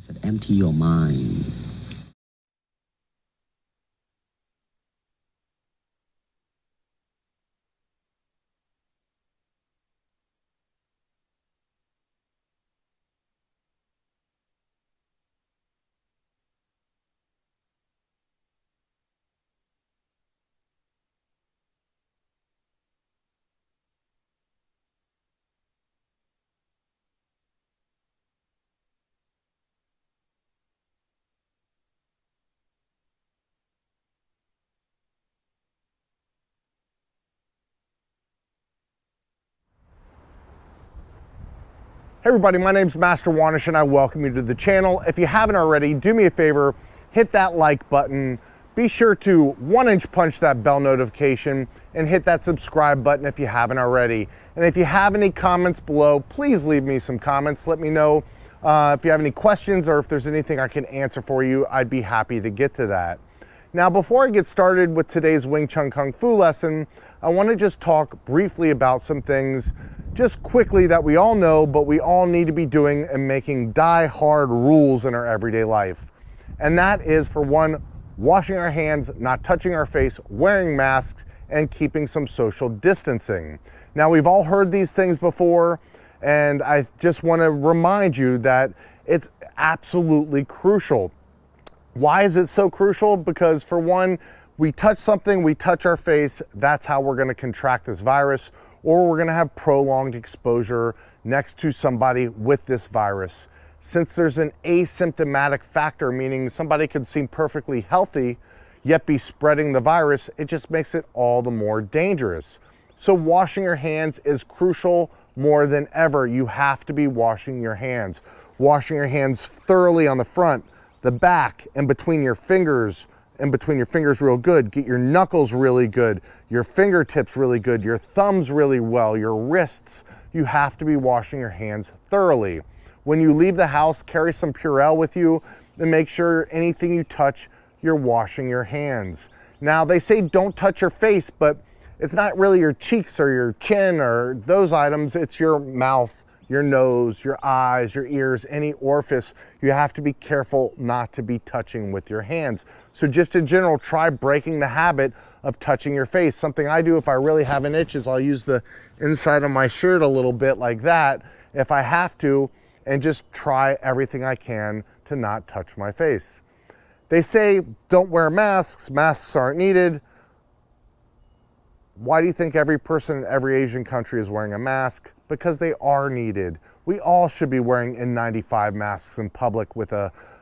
said, empty your mind. Hey everybody, my name's Master Wanish and I welcome you to the channel. If you haven't already, do me a favor, hit that like button. Be sure to 1-inch punch that bell notification and hit that subscribe button if you haven't already. And if you have any comments below, please leave me some comments. Let me know if you have any questions or if there's anything I can answer for you. I'd be happy to get to that. Now, before I get started with today's Wing Chun Kung Fu lesson, I want to just talk briefly about some things just quickly that we all know, but we all need to be doing and making die-hard rules in our everyday life. And that is, for one, washing our hands, not touching our face, wearing masks, and keeping some social distancing. Now, we've all heard these things before, and I just want to remind you that it's absolutely crucial. Why is it so crucial? Because for one, we touch something, we touch our face, that's how we're going to contract this virus, or we're going to have prolonged exposure next to somebody with this virus. Since there's an asymptomatic factor, meaning somebody could seem perfectly healthy, yet be spreading the virus, it just makes it all the more dangerous. So washing your hands is crucial more than ever. You have to be washing your hands. Washing your hands thoroughly on the front, the back, and between your fingers, real good. Get your knuckles really good, your fingertips really good, your thumbs really well, your wrists. You have to be washing your hands thoroughly. When you leave the house, carry some Purell with you and make sure anything you touch, you're washing your hands. Now, they say don't touch your face, but it's not really your cheeks or your chin or those items. It's your mouth, your nose, your eyes, your ears, any orifice. You have to be careful not to be touching with your hands. So just in general, try breaking the habit of touching your face. Something I do if I really have an itch is I'll use the inside of my shirt a little bit like that if I have to, and just try everything I can to not touch my face. They say don't wear masks. Masks aren't needed. Why do you think every person in every Asian country is wearing a mask? Because they are needed. We all should be wearing N95 masks in public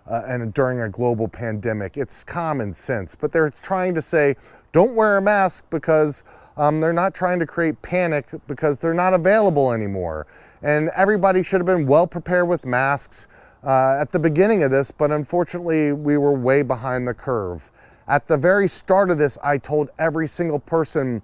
and during a global pandemic. It's common sense, but they're trying to say, don't wear a mask because they're not trying to create panic because they're not available anymore. And everybody should have been well prepared with masks at the beginning of this, but unfortunately we were way behind the curve. At the very start of this, I told every single person,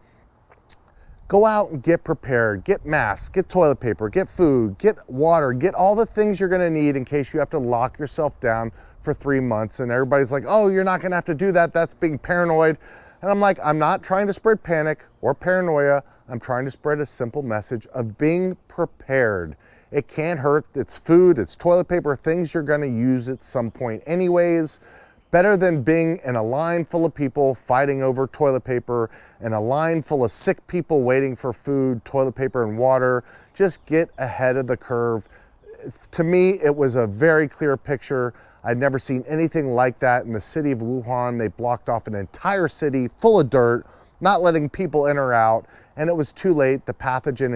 go out and get prepared, get masks, get toilet paper, get food, get water, get all the things you're gonna need in case you have to lock yourself down for 3 months. And everybody's like, oh, you're not gonna have to do that, that's being paranoid. And I'm like, I'm not trying to spread panic or paranoia. I'm trying to spread a simple message of being prepared. It can't hurt, it's food, it's toilet paper, things you're gonna use at some point anyways. Better than being in a line full of people fighting over toilet paper and a line full of sick people waiting for food, toilet paper, and water. Just get ahead of the curve. To me, it was a very clear picture. I'd never seen anything like that in the city of Wuhan. They blocked off an entire city full of dirt, not letting people in or out, and it was too late. The pathogen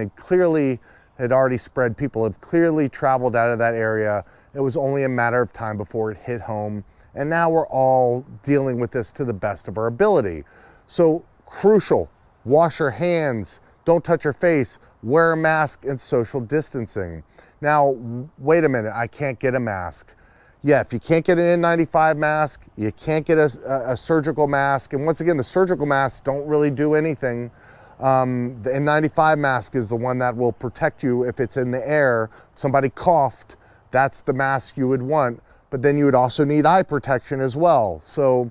had already spread. People had clearly traveled out of that area. It was only a matter of time before it hit home. And now we're all dealing with this to the best of our ability. So crucial, wash your hands, don't touch your face, wear a mask, and social distancing. Now, wait a minute, I can't get a mask. Yeah, if you can't get an N95 mask, you can't get a surgical mask. And once again, the surgical masks don't really do anything. The N95 mask is the one that will protect you if it's in the air. Somebody coughed, that's the mask you would want. But then you would also need eye protection as well. So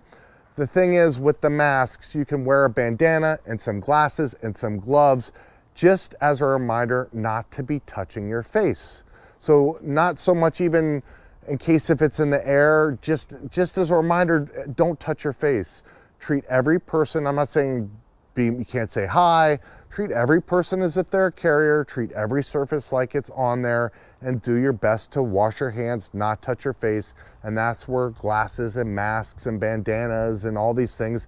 the thing is, with the masks, you can wear a bandana and some glasses and some gloves, just as a reminder not to be touching your face. So not so much even in case if it's in the air, just as a reminder, don't touch your face. Treat every person, I'm not saying you can't say hi, treat every person as if they're a carrier, treat every surface like it's on there, and do your best to wash your hands, not touch your face. And that's where glasses and masks and bandanas and all these things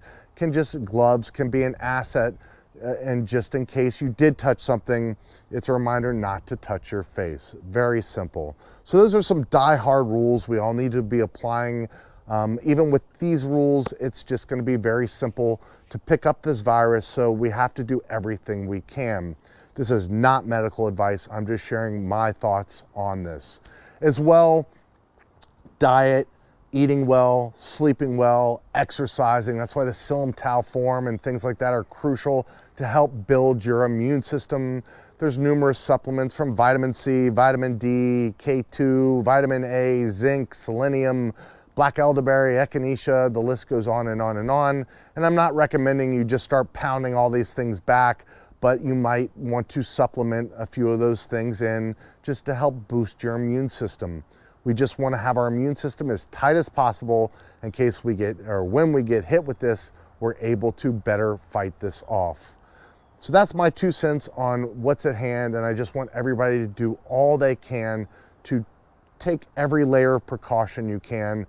gloves can be an asset. And just in case you did touch something, it's a reminder not to touch your face. Very simple. So those are some die-hard rules we all need to be applying. Even with these rules, it's just going to be very simple to pick up this virus, so we have to do everything we can. This is not medical advice. I'm just sharing my thoughts on this. As well, diet, eating well, sleeping well, exercising. That's why the psyllium tau form and things like that are crucial to help build your immune system. There's numerous supplements from vitamin C, vitamin D, K2, vitamin A, zinc, selenium, black elderberry, echinacea, the list goes on and on and on. And I'm not recommending you just start pounding all these things back, but you might want to supplement a few of those things in just to help boost your immune system. We just want to have our immune system as tight as possible in case we get, or when we get hit with this, we're able to better fight this off. So that's my 2 cents on what's at hand, and I just want everybody to do all they can to take every layer of precaution you can.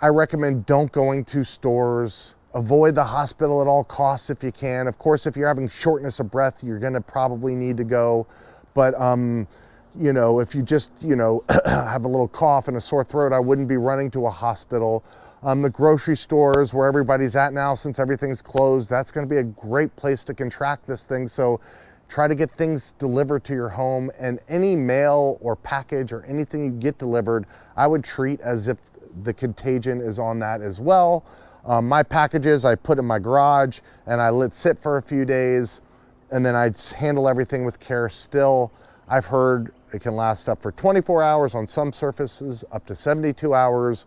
I recommend don't going to stores. Avoid the hospital at all costs if you can. Of course, if you're having shortness of breath, you're gonna probably need to go, but you know, if you just, have a little cough and a sore throat, I wouldn't be running to a hospital. The grocery stores where everybody's at now, since everything's closed, that's gonna be a great place to contract this thing. So try to get things delivered to your home, and any mail or package or anything you get delivered, I would treat as if the contagion is on that as well. My packages I put in my garage and I let sit for a few days, and then I'd handle everything with care still. I've heard it can last up for 24 hours on some surfaces, up to 72 hours.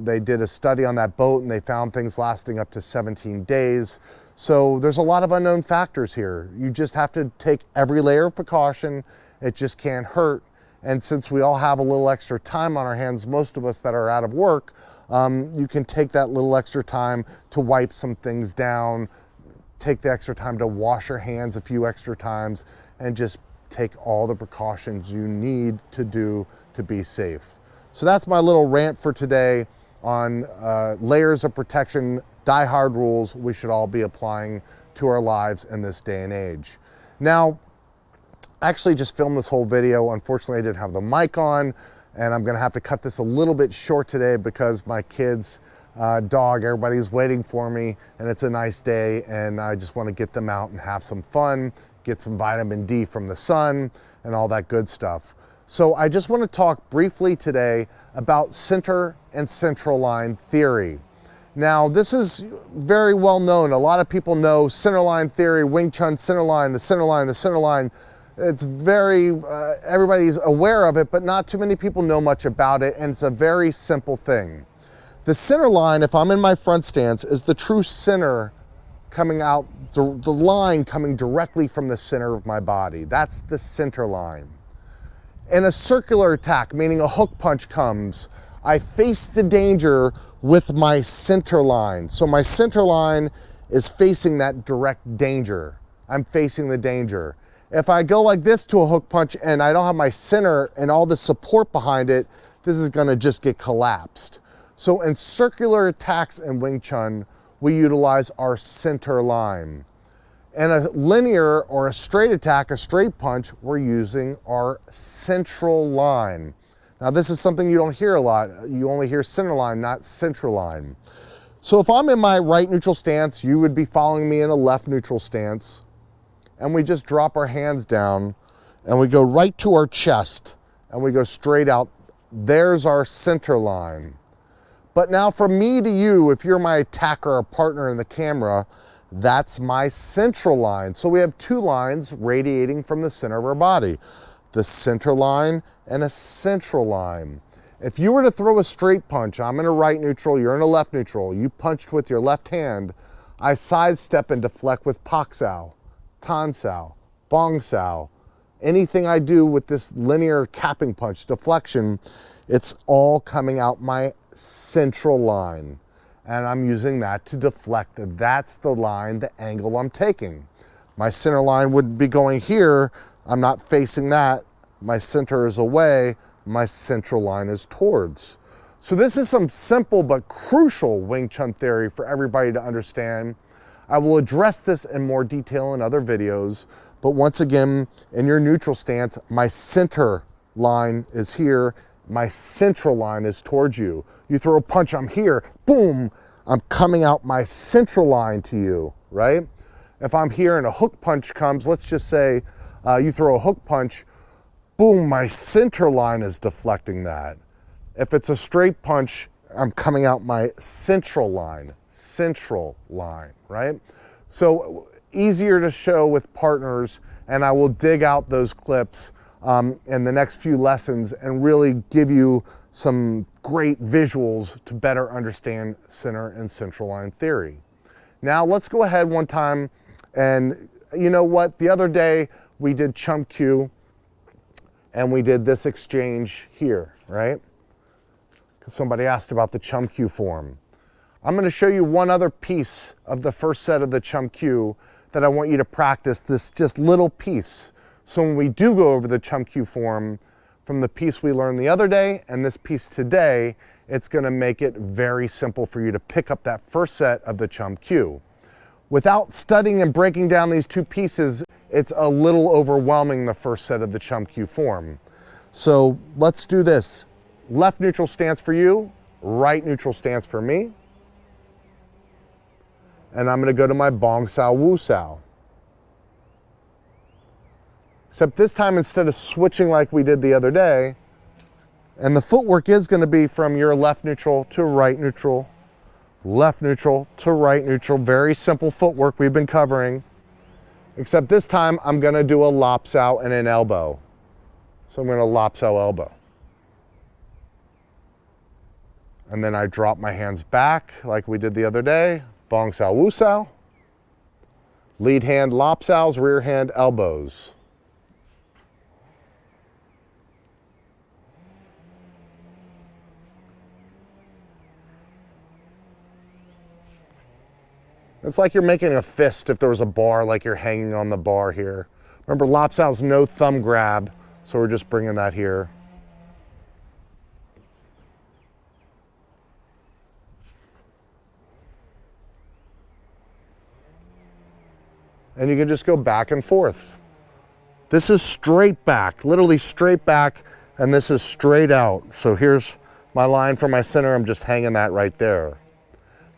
They did a study on that boat and they found things lasting up to 17 days. So there's a lot of unknown factors here. You just have to take every layer of precaution. It just can't hurt. And since we all have a little extra time on our hands, most of us that are out of work, you can take that little extra time to wipe some things down, take the extra time to wash your hands a few extra times, and just take all the precautions you need to do to be safe. So that's my little rant for today on layers of protection, die-hard rules we should all be applying to our lives in this day and age. Now, I actually just filmed this whole video. Unfortunately, I didn't have the mic on, and I'm gonna have to cut this a little bit short today because my kids, dog, everybody's waiting for me, and it's a nice day, and I just wanna get them out and have some fun, get some vitamin D from the sun and all that good stuff. So I just want to talk briefly today about center and central line theory. Now, this is very well known. A lot of people know center line theory, Wing Chun Centerline, the center line, the center line. It's very, everybody's aware of it, but not too many people know much about it, and it's a very simple thing. The center line, if I'm in my front stance, is the true center coming out, the line coming directly from the center of my body. That's the center line. In a circular attack, meaning a hook punch comes, I face the danger with my center line. So my center line is facing that direct danger. I'm facing the danger. If I go like this to a hook punch and I don't have my center and all the support behind it, this is gonna just get collapsed. So in circular attacks in Wing Chun, we utilize our center line. And a linear or a straight attack, a straight punch, we're using our central line. Now this is something you don't hear a lot. You only hear center line, not central line. So if I'm in my right neutral stance, you would be following me in a left neutral stance, and we just drop our hands down and we go right to our chest and we go straight out. There's our center line. But now from me to you, if you're my attacker or partner in the camera, that's my central line. So we have 2 lines radiating from the center of our body, the center line and a central line. If you were to throw a straight punch, I'm in a right neutral, you're in a left neutral, you punched with your left hand, I sidestep and deflect with Pak Sao, Tan Sao, Bong Sao. Anything I do with this linear capping punch, deflection, It's all coming out my central line. And I'm using that to deflect. That's the line, the angle I'm taking. My center line would be going here. I'm not facing that. My center is away. My central line is towards. So this is some simple but crucial Wing Chun theory for everybody to understand. I will address this in more detail in other videos, but once again, in your neutral stance, my center line is here. My central line is towards you. You throw a punch, I'm here, boom, I'm coming out my central line to you, right? If I'm here and a hook punch comes, let's just say you throw a hook punch, boom, my center line is deflecting that. If it's a straight punch, I'm coming out my central line, right? So easier to show with partners, and I will dig out those clips in the next few lessons and really give you some great visuals to better understand center and central line theory. Now let's go ahead one time, and you know what? The other day we did Chum Kue and we did this exchange here, right? Because somebody asked about the Chum Kue form. I'm going to show you one other piece of the first set of the Chum Kue that I want you to practice, this just little piece. So when we do go over the Chum Kue form, from the piece we learned the other day and this piece today, it's going to make it very simple for you to pick up that first set of the Chum Kue. Without studying and breaking down these two pieces, it's a little overwhelming, the first set of the Chum Kue form. So let's do this. Left neutral stance for you, right neutral stance for me. And I'm going to go to my Bong Sao Wu Sao. Except this time, instead of switching like we did the other day, and the footwork is going to be from your left neutral to right neutral, left neutral to right neutral. Very simple footwork we've been covering. Except this time, I'm going to do a lop sao and an elbow. So I'm going to lop sao elbow. And then I drop my hands back like we did the other day. Bong Sao Wu Sao. Lead hand lop saos, rear hand elbows. It's like you're making a fist if there was a bar, like you're hanging on the bar here. Remember, lop sao's no thumb grab, so we're just bringing that here. And you can just go back and forth. This is straight back, literally straight back, and this is straight out. So here's my line for my center, I'm just hanging that right there.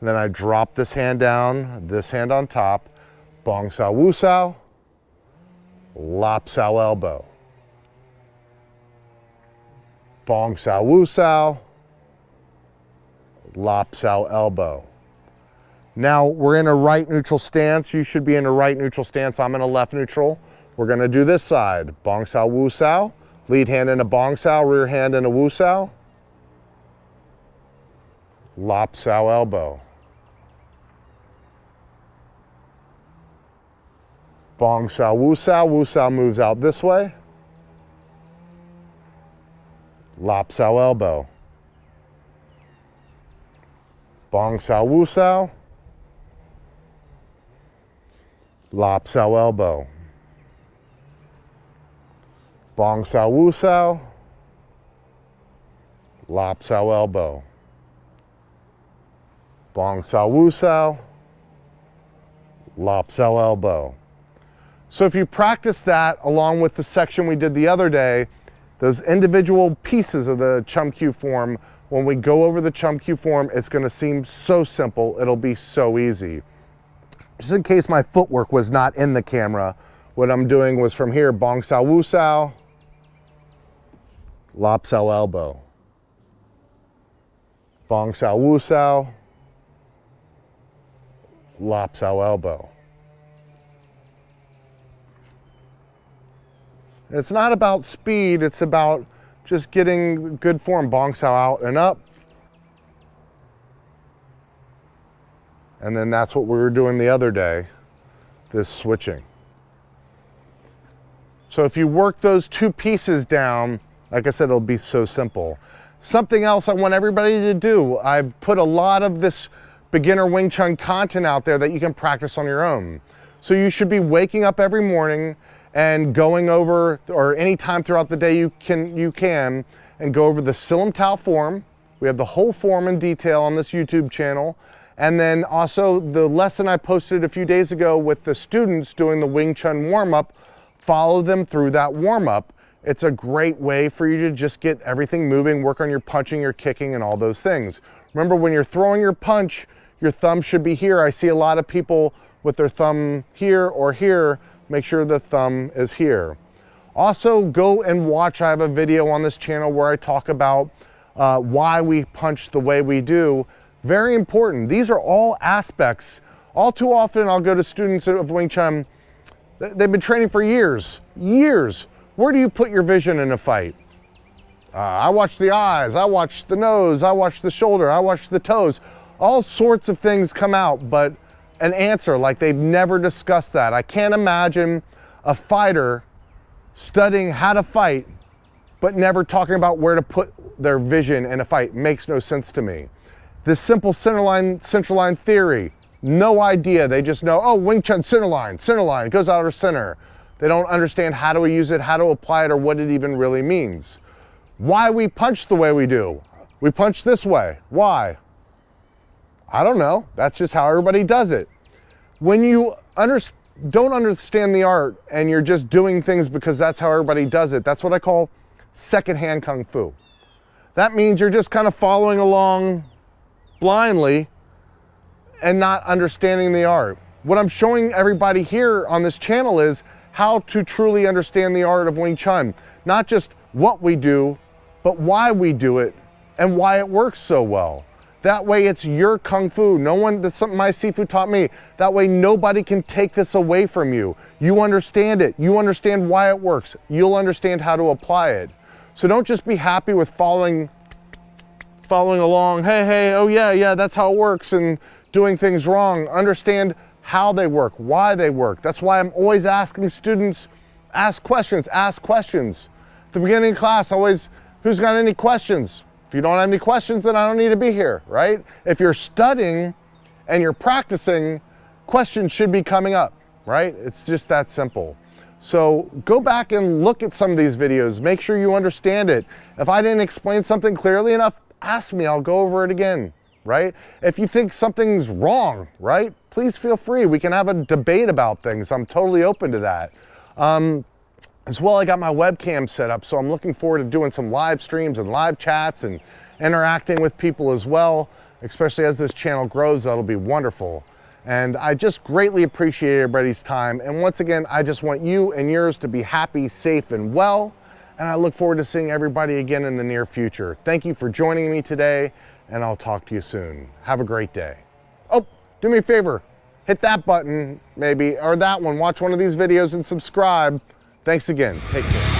And then I drop this hand down, this hand on top, Bong Sao Wu Sao, lop sao elbow. Bong Sao Wu Sao, lop sao elbow. Now we're in a right neutral stance. You should be in a right neutral stance. I'm in a left neutral. We're going to do this side. Bong Sao Wu Sao. Lead hand in a Bong Sao, rear hand in a Wu Sao. Lop sao elbow. Bong Sao Wu Sao moves out this way. Lop sao elbow. Bong Sao Wu Sao. Lop sao elbow. Bong Sao Wu Sao. Lop sao elbow. Bong Sao Wu Sao. Lop sao elbow. So if you practice that along with the section we did the other day, those individual pieces of the Chum Kue form, when we go over the Chum Kue form, it's going to seem so simple. It'll be so easy. Just in case my footwork was not in the camera, what I'm doing was from here, Bong Sao Wu Sao, lop sao elbow. Bong Sao Wu Sao, lop sao elbow. It's not about speed, it's about just getting good form. Bong sao out and up. And then that's what we were doing the other day, this switching. So if you work those two pieces down, like I said, it'll be so simple. Something else I want everybody to do, I've put a lot of this beginner Wing Chun content out there that you can practice on your own. So you should be waking up every morning and going over, or any time throughout the day you can, and go over the Silam Tao form. We have the whole form in detail on this YouTube channel. And then also the lesson I posted a few days ago with the students doing the Wing Chun warm-up, follow them through that warm-up. It's a great way for you to just get everything moving, work on your punching, your kicking, and all those things. Remember, when you're throwing your punch, your thumb should be here. I see a lot of people with their thumb here or here. Make sure the thumb is here. Also, go and watch, I have a video on this channel where I talk about why we punch the way we do. Very important. These are all aspects. All too often I'll go to students of Wing Chun, they've been training for years. Where do you put your vision in a fight? I watch the eyes, I watch the nose, I watch the shoulder, I watch the toes. All sorts of things come out, but an answer like they've never discussed that. I can't imagine a fighter studying how to fight, but never talking about where to put their vision in a fight. Makes no sense to me. This simple centerline theory, no idea. They just know, oh, Wing Chun centerline, it goes out of center. They don't understand how do we use it, how to apply it, or what it even really means. Why we punch the way we do. We punch this way. Why? I don't know. That's just how everybody does it. When you don't understand the art and you're just doing things because that's how everybody does it, that's what I call secondhand kung fu. That means you're just kind of following along blindly and not understanding the art. What I'm showing everybody here on this channel is how to truly understand the art of Wing Chun. Not just what we do, but why we do it and why it works so well. That way it's your kung fu. That's something my Sifu taught me. That way nobody can take this away from you. You understand it. You understand why it works. You'll understand how to apply it. So don't just be happy with following along. Hey, oh yeah, that's how it works, and doing things wrong. Understand how they work, why they work. That's why I'm always asking students, ask questions. At the beginning of class, who's got any questions? If you don't have any questions, then I don't need to be here, right? If you're studying and you're practicing, questions should be coming up, right? It's just that simple. So go back and look at some of these videos. Make sure you understand it. If I didn't explain something clearly enough, ask me, I'll go over it again, right? If you think something's wrong, right? Please feel free. We can have a debate about things. I'm totally open to that. As well, I got my webcam set up, so I'm looking forward to doing some live streams and live chats and interacting with people as well, especially as this channel grows. That'll be wonderful. And I just greatly appreciate everybody's time. And once again, I just want you and yours to be happy, safe, and well. And I look forward to seeing everybody again in the near future. Thank you for joining me today, and I'll talk to you soon. Have a great day. Oh, do me a favor, hit that button maybe, or that one. Watch one of these videos and subscribe. Thanks again. Take care.